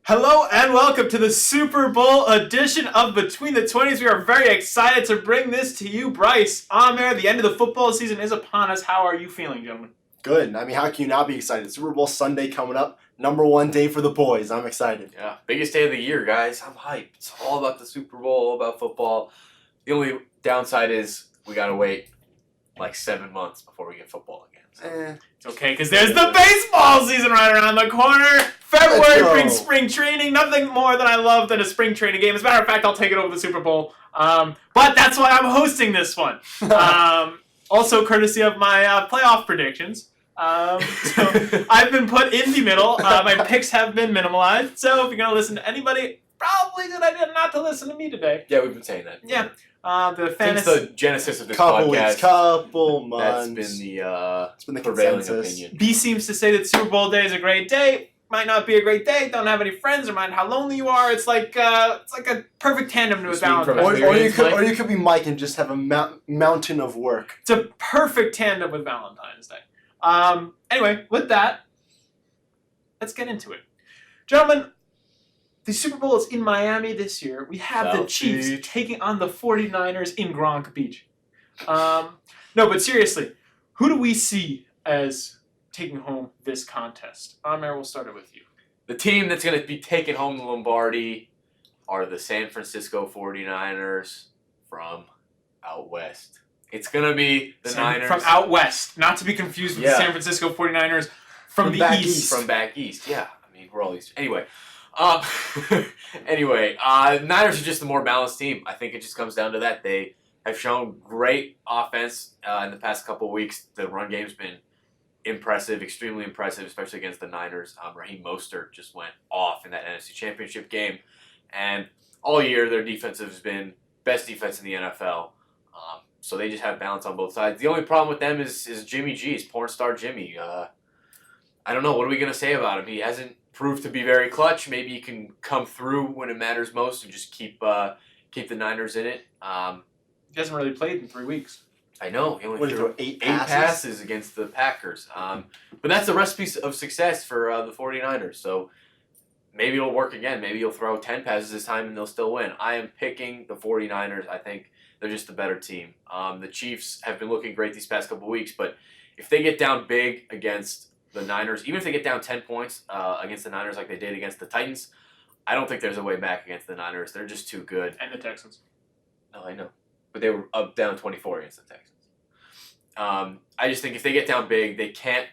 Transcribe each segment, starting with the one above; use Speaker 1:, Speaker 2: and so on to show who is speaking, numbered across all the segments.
Speaker 1: Hello and welcome to the Super Bowl edition of Between the 20s. We are very excited to bring this to you, Bryce. Amir, the end of the football season is upon us. How are you feeling, gentlemen?
Speaker 2: Good. I mean, how can you not be excited? Super Bowl Sunday coming up. Number one day for the boys. I'm excited.
Speaker 3: Yeah, biggest day of the year, guys. I'm hyped. It's all about the Super Bowl, all about football. The only downside is we got to wait like 7 months before we get football again. So.
Speaker 1: It's okay, because there's the baseball season right around the corner. February brings spring training. Nothing more than I love than a spring training game. As a matter of fact, I'll take it over the Super Bowl. But that's why I'm hosting this one. Also, courtesy of my playoff predictions. So I've been put in the middle. My picks have been minimalized. So if you're going to listen to anybody, probably good idea not to listen to me today.
Speaker 3: Yeah, we've been saying that.
Speaker 1: Yeah.
Speaker 3: Since the genesis of this
Speaker 2: couple
Speaker 3: podcast,
Speaker 2: weeks, couple months.
Speaker 3: That's been the
Speaker 2: prevailing
Speaker 3: consensus. Opinion.
Speaker 1: B seems to say that Super Bowl day is a great day. Might not be a great day. Don't have any friends or mind how lonely you are. It's like a perfect tandem to a Valentine's.
Speaker 2: Or you could be Mike and just have a mountain of work.
Speaker 1: It's a perfect tandem with Valentine's Day. Anyway, with that, let's get into it, gentlemen. The Super Bowl is in Miami this year. We have the Chiefs taking on the 49ers in Gronk Beach. No, but seriously, who do we see as taking home this contest? Amir, we'll start it with you.
Speaker 3: The team that's going to be taking home the Lombardi are the San Francisco 49ers from out west. It's going to be the Niners.
Speaker 1: From out west, not to be confused with the San Francisco 49ers from the east.
Speaker 3: From back east, yeah. I mean, we're all east. Anyway. Niners are just a more balanced team. I think it just comes down to that. They have shown great offense in the past couple of weeks. The run game's been impressive, extremely impressive, especially against the Niners. Raheem Mostert just went off in that NFC Championship game. And all year, their defense has been best defense in the NFL. So they just have balance on both sides. The only problem with them is Jimmy G, is porn star Jimmy. I don't know. What are we going to say about him? He hasn't proved to be very clutch. Maybe he can come through when it matters most and just keep the Niners in it.
Speaker 1: He hasn't really played in 3 weeks.
Speaker 3: I know. He only threw eight passes against the Packers. But that's the recipe of success for the 49ers. So maybe it'll work again. Maybe he'll throw 10 passes this time and they'll still win. I am picking the 49ers. I think they're just the better team. The Chiefs have been looking great these past couple of weeks, but if they get down big against the Niners, even if they get down 10 points against the Niners like they did against the Titans, I don't think there's a way back against the Niners. They're just too good.
Speaker 1: And the Texans.
Speaker 3: No, I know. But they were down 24 against the Texans. I just think if they get down big, they can't...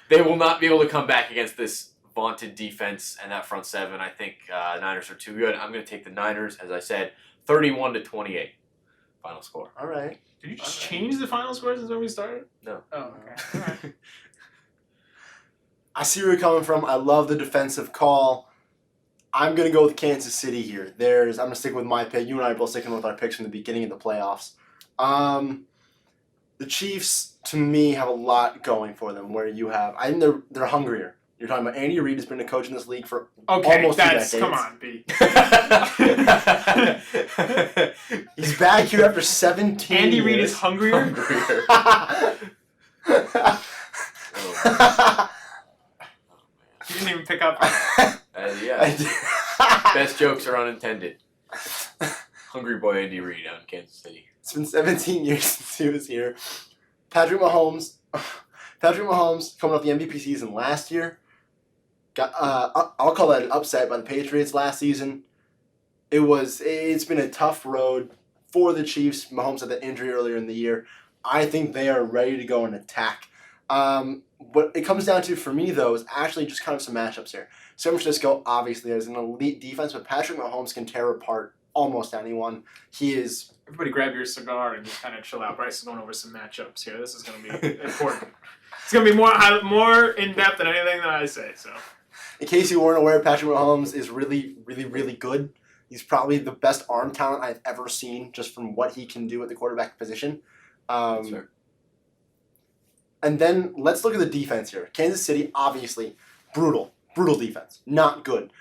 Speaker 3: they will not be able to come back against this vaunted defense and that front seven. I think Niners are too good. I'm going to take the Niners, as I said, 31-28. Final score.
Speaker 2: All right.
Speaker 1: Did you just change the final score since when we started?
Speaker 3: No.
Speaker 1: Oh, okay. All right.
Speaker 2: I see where you're coming from. I love the defensive call. I'm going to go with Kansas City here. I'm going to stick with my pick. You and I are both sticking with our picks from the beginning of the playoffs. The Chiefs, to me, have a lot going for them. I think they're hungrier. You're talking about Andy Reid has been a coach in this league for almost 2 decades.
Speaker 1: Come on, B.
Speaker 2: He's back here after 17
Speaker 1: Andy
Speaker 2: years.
Speaker 1: Reid is hungrier? You didn't even pick up.
Speaker 3: Yeah. Best jokes are unintended. Hungry boy Andy Reid out in Kansas City.
Speaker 2: It's been 17 years since he was here. Patrick Mahomes coming off the MVP season last year. I'll call that an upset by the Patriots last season. It's been a tough road for the Chiefs. Mahomes had that injury earlier in the year. I think they are ready to go and attack. What it comes down to for me, though, is actually just kind of some matchups here. San Francisco, obviously, has an elite defense, but Patrick Mahomes can tear apart almost anyone. He is...
Speaker 1: Everybody grab your cigar and just kind of chill out. Bryce is going over some matchups here. This is going to be important. It's going to be more in-depth than anything that I say. So,
Speaker 2: in case you weren't aware, Patrick Mahomes is really, really, really good. He's probably the best arm talent I've ever seen just from what he can do at the quarterback position.
Speaker 3: Sure.
Speaker 2: And then let's look at the defense here. Kansas City, obviously, brutal defense. Not good.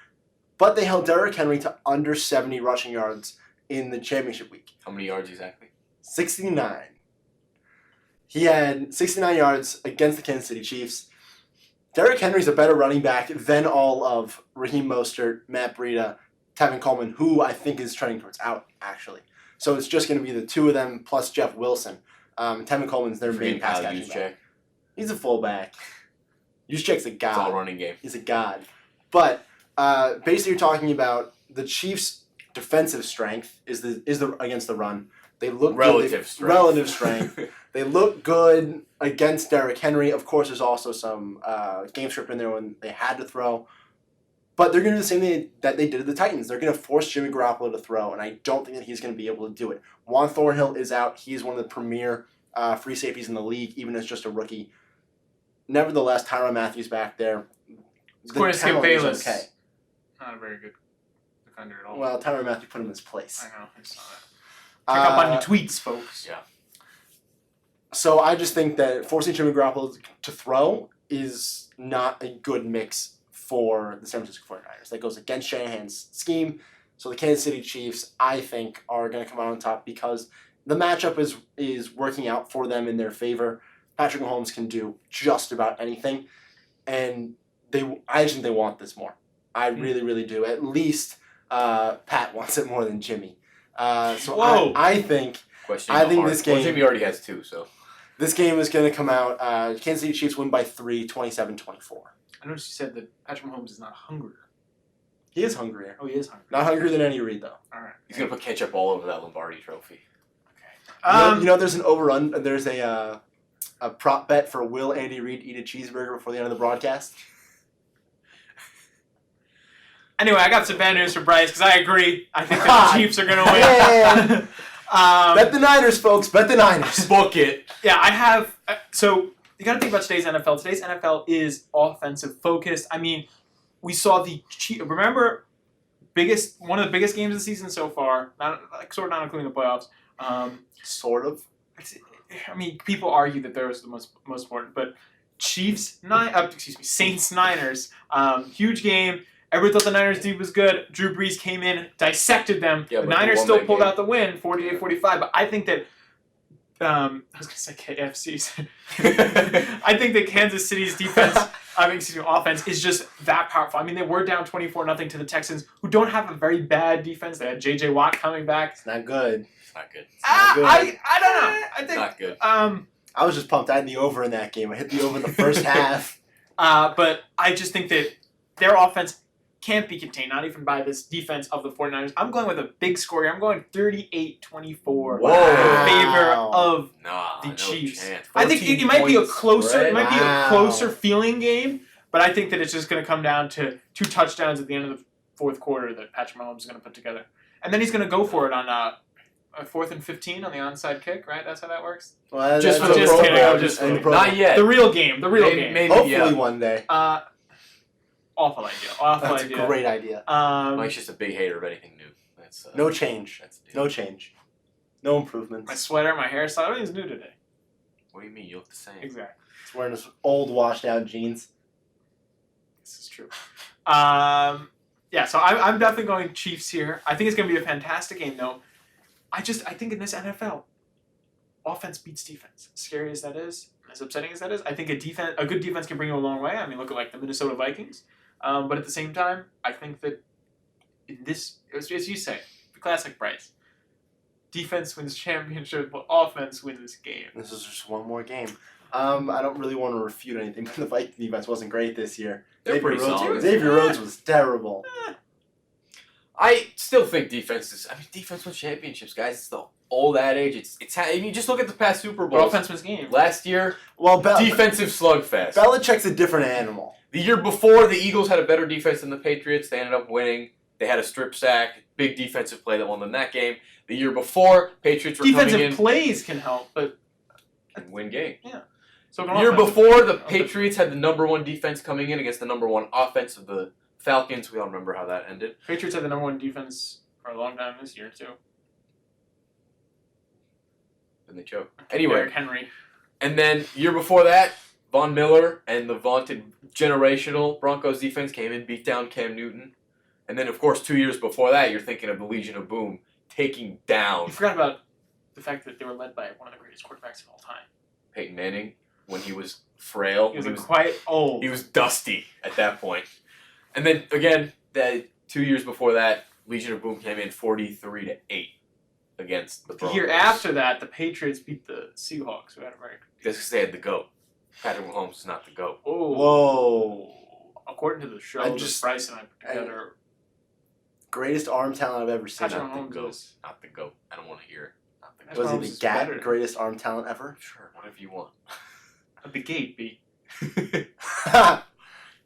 Speaker 2: But they held Derrick Henry to under 70 rushing yards in the championship week.
Speaker 3: How many yards exactly?
Speaker 2: 69. He had 69 yards against the Kansas City Chiefs. Derrick Henry's a better running back than all of Raheem Mostert, Matt Breida, Tevin Coleman, who I think is trending towards out, actually. So it's just going to be the two of them plus Jeff Wilson. Tevin Coleman's their main pass catching back. He's a fullback. Juszczyk's a god.
Speaker 3: It's all running game.
Speaker 2: He's a god. But basically you're talking about the Chiefs' defensive strength is the against the run. They look
Speaker 3: relative
Speaker 2: strength. They look good against Derrick Henry. Of course, there's also some game script in there when they had to throw. But they're going to do the same thing that they did to the Titans. They're going to force Jimmy Garoppolo to throw, and I don't think that he's going to be able to do it. Juan Thornhill is out. He's one of the premier free safeties in the league, even as just a rookie. Nevertheless, Tyrann Mathieu back there.
Speaker 1: Square Skip Bayless.
Speaker 2: Okay.
Speaker 1: Not a very good defender at all.
Speaker 2: Well, Tyrann Mathieu put him in his place.
Speaker 1: I know. I saw that. Check up on your tweets, folks.
Speaker 3: Yeah.
Speaker 2: So I just think that forcing Jimmy Garoppolo to throw is not a good mix for the San Francisco 49ers. That goes against Shanahan's scheme. So the Kansas City Chiefs, I think, are going to come out on top because the matchup is working out for them in their favor. Patrick Mahomes can do just about anything. And I just think they want this more. I really, really do. At least Pat wants it more than Jimmy. So I think this game...
Speaker 3: Well, Jimmy already has 2, so...
Speaker 2: This game is going to come out. Kansas City Chiefs win by 3, 27-24.
Speaker 1: I noticed you said that Patrick Mahomes is not hungrier.
Speaker 2: He is hungrier.
Speaker 1: Oh, he is hungry.
Speaker 2: Not hungrier than Andy Reid, though.
Speaker 1: All right.
Speaker 3: He's going to put ketchup all over that Lombardi trophy.
Speaker 2: Okay. You know, there's an overrun. There's a prop bet for will Andy Reid eat a cheeseburger before the end of the broadcast.
Speaker 1: Anyway, I got some bad news for Bryce because I agree. I think that the Chiefs are going to win.
Speaker 2: Bet the Niners, folks. Bet the Niners.
Speaker 3: Book it.
Speaker 1: Yeah, I have. So you got to think about today's NFL. Today's NFL is offensive focused. I mean, we saw remember one of the biggest games of the season so far. Not including the playoffs.
Speaker 2: Sort of.
Speaker 1: I mean, people argue that there was the most important, but Saints Niners. Huge game. Everybody thought the Niners' D was good. Drew Brees came in, dissected them.
Speaker 3: Yeah,
Speaker 1: the Niners still pulled out the win, 48-45. But I think that I was going to say KFC's. I think that Kansas City's offense is just that powerful. I mean, they were down 24-0 to the Texans, who don't have a very bad defense. They had J.J. Watt coming back.
Speaker 2: It's not good.
Speaker 3: It's not good.
Speaker 1: I don't know. I think
Speaker 3: not good.
Speaker 2: I was just pumped. I had the over in that game. I hit the over in the first half.
Speaker 1: But I just think that their offense can't be contained, not even by this defense of the 49ers. I'm going with a big score here. I'm going 38-24 in favor of the Chiefs. I think it might be a closer feeling game, but I think that it's just going to come down to 2 touchdowns at the end of the fourth quarter that Patrick Mahomes is going to put together. And then he's going to go for it on a 4th and 15 on the onside kick, right? That's how that works?
Speaker 2: Well,
Speaker 1: just kidding.
Speaker 3: Not yet.
Speaker 1: The real game.
Speaker 3: Maybe,
Speaker 2: hopefully one day.
Speaker 1: Awful idea.
Speaker 2: That's a great idea.
Speaker 3: Mike's just a big hater of anything new. That's
Speaker 2: no change. No change. No improvements.
Speaker 1: My sweater, my hairstyle, everything's new today.
Speaker 3: What do you mean? You look the same.
Speaker 1: Exactly.
Speaker 2: He's wearing his old washed out jeans.
Speaker 1: This is true. Yeah, so I'm definitely going Chiefs here. I think it's going to be a fantastic game, though. I think in this NFL, offense beats defense. As scary as that is, as upsetting as that is, I think a good defense can bring you a long way. I mean, look at the Minnesota Vikings. But at the same time, I think that in this, as you say, the classic Bryce, defense wins championship, but offense wins game.
Speaker 2: This is just one more game. I don't really want to refute anything, but the Viking defense wasn't great this year. Xavier Rhodes was terrible.
Speaker 3: I still think defense wins championships, guys. It's the old adage. You just look at the past Super Bowls.
Speaker 1: Offense wins game.
Speaker 3: Last year, defensive slugfest.
Speaker 2: Belichick's a different animal.
Speaker 3: The year before, the Eagles had a better defense than the Patriots. They ended up winning. They had a strip sack, big defensive play that won them that game. The year before, Patriots were coming in.
Speaker 1: Defensive plays can help, but
Speaker 3: and win games.
Speaker 1: Yeah. So
Speaker 3: the year before, the Patriots had the number 1 defense coming in against the number 1 offense of the Falcons. We all remember how that ended.
Speaker 1: Patriots had the number 1 defense for a long time this year too.
Speaker 3: And they choked. Anyway,
Speaker 1: Derrick Henry.
Speaker 3: And then year before that, Von Miller and the vaunted generational Broncos defense came in, beat down Cam Newton. And then, of course, 2 years before that, you're thinking of the Legion of Boom taking down.
Speaker 1: You forgot about the fact that they were led by one of the greatest quarterbacks of all time.
Speaker 3: Peyton Manning. when he was frail.
Speaker 1: He was quite old.
Speaker 3: He was dusty at that point. And then again, that 2 years before that, Legion of Boom came in 43-8 against the
Speaker 1: The
Speaker 3: Broncos.
Speaker 1: year after that, the Patriots beat the Seahawks. Who had a very
Speaker 3: That's because they had the GOAT. Patrick Mahomes is not the GOAT.
Speaker 1: oh.
Speaker 2: Whoa.
Speaker 1: According to the show, Bryce and I put together.
Speaker 2: Greatest arm talent I've ever seen.
Speaker 1: Patrick
Speaker 3: Not the
Speaker 1: Mahomes
Speaker 3: GOAT.
Speaker 1: is-
Speaker 3: Not the GOAT. I don't want to hear it. Not the
Speaker 1: That's
Speaker 3: GOAT.
Speaker 2: Was
Speaker 1: Mahomes
Speaker 2: he
Speaker 1: is
Speaker 2: the GAT
Speaker 1: better.
Speaker 2: greatest arm talent ever?
Speaker 3: Sure, whatever you want.
Speaker 1: At the gate, B.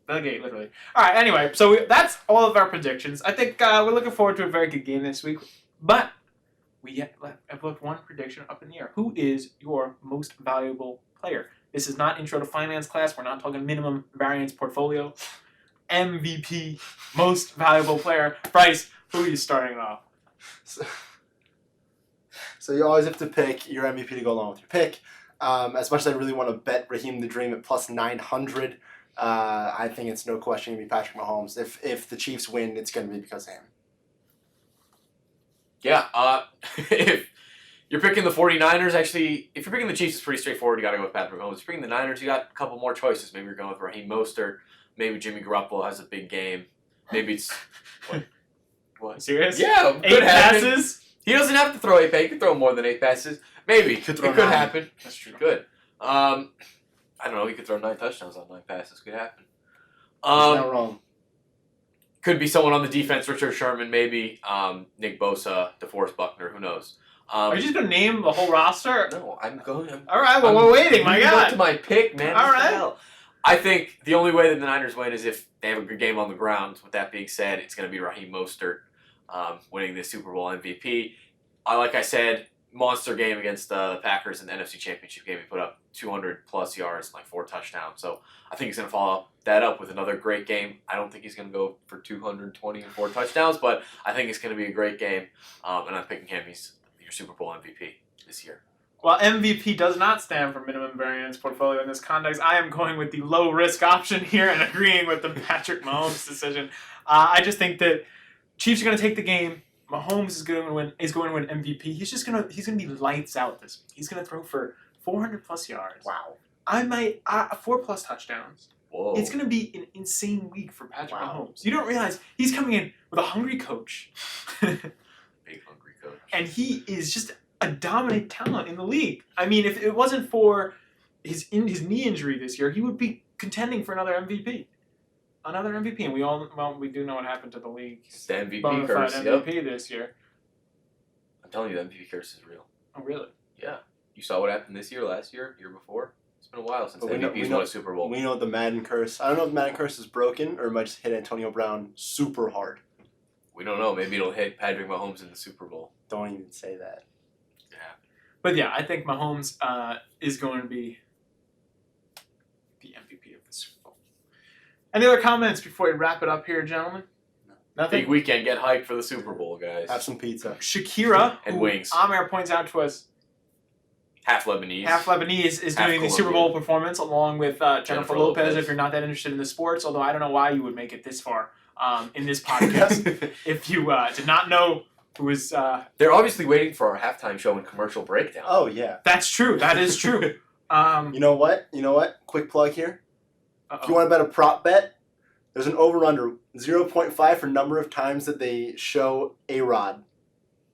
Speaker 1: The gate, literally. All right. Anyway, so that's all of our predictions. I think we're looking forward to a very good game this week. But we have left one prediction up in the air. Who is your most valuable player? This is not intro to finance class. We're not talking minimum variance portfolio. MVP, most valuable player. Bryce, who are you starting off?
Speaker 2: So you always have to pick your MVP to go along with your pick. As much as I really want to bet Raheem the Dream at plus 900, I think it's no question going to be Patrick Mahomes. If the Chiefs win, it's going to be because of him.
Speaker 3: Yeah, if you're picking the 49ers, actually, if you're picking the Chiefs, it's pretty straightforward. You got to go with Patrick Mahomes. If you're picking the Niners, you got a couple more choices. Maybe you're going with Raheem Mostert. Maybe Jimmy Garoppolo has a big game. Maybe it's... What?
Speaker 1: Serious?
Speaker 3: Yeah,
Speaker 1: 8
Speaker 3: could happen.
Speaker 1: passes?
Speaker 3: He doesn't have to throw 8 passes. He could throw more than 8 passes. Maybe.
Speaker 2: Could
Speaker 3: It
Speaker 2: throw
Speaker 3: could
Speaker 2: 9.
Speaker 3: happen.
Speaker 1: That's true.
Speaker 3: Good. I don't know. He could throw 9 touchdowns on 9 passes. Could happen.
Speaker 2: He's not wrong.
Speaker 3: Could be someone on the defense. Richard Sherman, maybe. Nick Bosa, DeForest Buckner. Who knows?
Speaker 1: Are you just going to name the whole roster?
Speaker 3: No, I'm going.
Speaker 1: All right, well, we're waiting. My
Speaker 3: leading up
Speaker 1: God.
Speaker 3: to my pick, man.
Speaker 1: All
Speaker 3: What the
Speaker 1: right.
Speaker 3: hell? I think the only way that the Niners win is if they have a good game on the ground. With that being said, it's going to be Raheem Mostert winning the Super Bowl MVP. Like I said, monster game against the Packers in the NFC Championship game. He put up 200-plus yards and like 4 touchdowns. So I think he's going to follow that up with another great game. I don't think he's going to go for 220 and 4 touchdowns, but I think it's going to be a great game. And I'm picking him. He's your Super Bowl MVP this year.
Speaker 1: Well, MVP does not stand for minimum variance portfolio in this context. I am going with the low risk option here and agreeing with the Patrick Mahomes decision. I just think that Chiefs are going to take the game. Mahomes is going to win MVP. He's going to be lights out this week. He's going to throw for 400+ yards.
Speaker 2: Wow.
Speaker 1: 4+ touchdowns.
Speaker 3: Whoa.
Speaker 1: It's going to be an insane week for Patrick
Speaker 2: Wow.
Speaker 1: Mahomes. You don't realize he's coming in with a hungry coach.
Speaker 3: Big hungry coach.
Speaker 1: And he is just a dominant talent in the league. I mean, if it wasn't for his knee injury this year, he would be contending for another MVP. Another MVP. And we do know what happened to the league.
Speaker 3: It's the MVP
Speaker 1: Bonafide
Speaker 3: curse.
Speaker 1: MVP
Speaker 3: Yep.
Speaker 1: this year.
Speaker 3: I'm telling you, the MVP curse is real.
Speaker 1: Oh, really?
Speaker 3: Yeah. You saw what happened this year, last year, year before. It's been a while since
Speaker 2: But
Speaker 3: the
Speaker 2: we know-
Speaker 3: MVP's
Speaker 2: we know-
Speaker 3: won a Super Bowl.
Speaker 2: We know the Madden curse. I don't know if the Madden curse is broken or it might just hit Antonio Brown super hard.
Speaker 3: We don't know. Maybe it'll hit Patrick Mahomes in the Super Bowl.
Speaker 2: Don't even say that.
Speaker 3: Yeah.
Speaker 1: But yeah, I think Mahomes is going to be the MVP of the Super Bowl. Any other comments before we wrap it up here, gentlemen?
Speaker 2: No.
Speaker 1: Nothing?
Speaker 3: Big weekend. Get hyped for the Super Bowl, guys.
Speaker 2: Have some pizza.
Speaker 1: Shakira,
Speaker 3: And
Speaker 1: who
Speaker 3: wings.
Speaker 1: Amir points out to us,
Speaker 3: Half Lebanese.
Speaker 1: half Lebanese, is
Speaker 3: Half
Speaker 1: doing the Super
Speaker 3: Colombian.
Speaker 1: Bowl performance along with Jennifer
Speaker 3: Jennifer
Speaker 1: Lopez.
Speaker 3: Lopez.
Speaker 1: If you're not that interested in the sports, although I don't know why you would make it this far in this podcast if you did not know who was.
Speaker 3: They're obviously waiting for our halftime show and commercial breakdown.
Speaker 2: Oh, yeah.
Speaker 1: That's true. That is true.
Speaker 2: You know what? Quick plug here.
Speaker 1: Uh-oh.
Speaker 2: If you want to bet a prop bet, there's an over-under 0.5 for number of times that they show A-Rod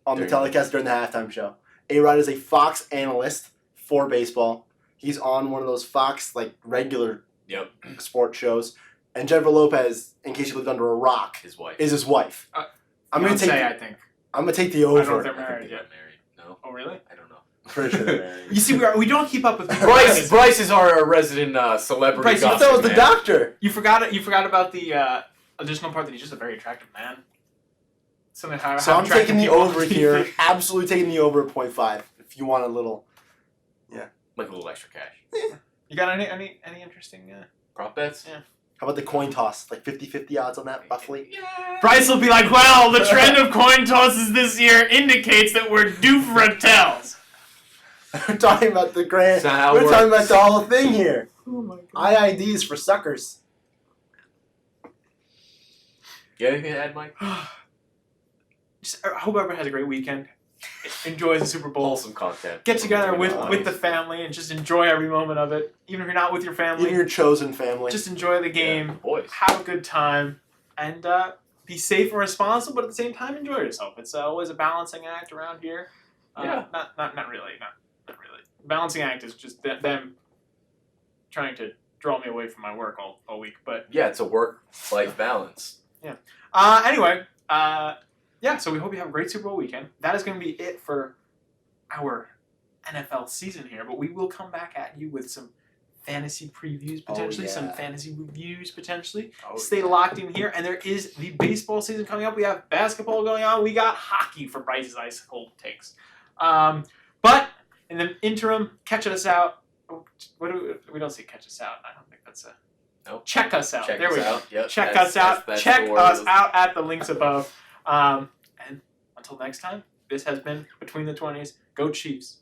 Speaker 2: on the
Speaker 3: During-
Speaker 2: telecast during the halftime show. A-Rod is a Fox analyst for baseball. He's on one of those Fox regular
Speaker 3: Yep.
Speaker 2: sports shows. And Jennifer Lopez, in case you lived under a rock,
Speaker 3: His wife.
Speaker 2: is his wife. I'm gonna
Speaker 1: Beyonce,
Speaker 2: take.
Speaker 1: I think.
Speaker 2: I'm gonna take the
Speaker 1: I don't know
Speaker 2: over.
Speaker 1: if they're
Speaker 3: I think
Speaker 1: married
Speaker 3: they
Speaker 1: yet.
Speaker 3: got married. No?
Speaker 1: Oh, really?
Speaker 3: I don't know.
Speaker 2: Pretty sure they're married.
Speaker 1: You see, we don't keep up with
Speaker 3: Bryce is our resident celebrity
Speaker 1: Bryce, you
Speaker 2: I
Speaker 3: gossip,
Speaker 2: thought it was the
Speaker 3: man.
Speaker 2: doctor.
Speaker 1: You forgot about the additional part that he's just a very attractive man. Something how
Speaker 2: So
Speaker 1: how
Speaker 2: I'm
Speaker 1: attractive
Speaker 2: taking the
Speaker 1: people
Speaker 2: over
Speaker 1: are.
Speaker 2: here. Absolutely taking the over at 0.5. If you want a little.
Speaker 3: Like a little extra cash.
Speaker 1: You got any interesting?
Speaker 3: Prop bets?
Speaker 1: Yeah.
Speaker 2: How about the coin toss? Like 50-50 odds on that, roughly?
Speaker 3: Yeah.
Speaker 1: Bryce will be like, well, the trend of coin tosses this year indicates that we're due for a tails.
Speaker 2: We're talking about the grand.
Speaker 3: That's not how it
Speaker 2: We're talking about
Speaker 3: works.
Speaker 2: the whole thing here.
Speaker 1: Oh my god.
Speaker 2: IIDs for suckers.
Speaker 3: You got anything to add, Mike?
Speaker 1: Just, I hope everyone has a great weekend. enjoys the Super Bowl.
Speaker 3: Wholesome content.
Speaker 1: Get together
Speaker 3: From
Speaker 1: with
Speaker 3: the
Speaker 1: the family and just enjoy every moment of it. Even if you're not with your family,
Speaker 2: Even your chosen family.
Speaker 1: just enjoy the game.
Speaker 3: Yeah, boys.
Speaker 1: Have a good time, and be safe and responsible, but at the same time, enjoy yourself. It's always a balancing act around here.
Speaker 3: Yeah.
Speaker 1: Not really. Not really. Balancing act is just them trying to draw me away from my work all week. But
Speaker 3: Yeah, it's a work-life balance.
Speaker 1: anyway, so we hope you have a great Super Bowl weekend. That is going to be it for our NFL season here, but we will come back at you with some fantasy previews, potentially, some fantasy reviews, potentially. Stay locked in here, and there is the baseball season coming up. We have basketball going on. We got hockey for Bryce's Ice Cold Takes. But in the interim, catch us out. We don't say catch us out. I don't think that's a...
Speaker 3: Nope.
Speaker 1: Check us out.
Speaker 3: Check
Speaker 1: there
Speaker 3: us
Speaker 1: we go.
Speaker 3: out. Yep,
Speaker 1: Check
Speaker 3: that's-
Speaker 1: us out.
Speaker 3: that's
Speaker 1: Check
Speaker 3: the word.
Speaker 1: us out at the links above. And until next time, this has been Between the 20s. Go Chiefs.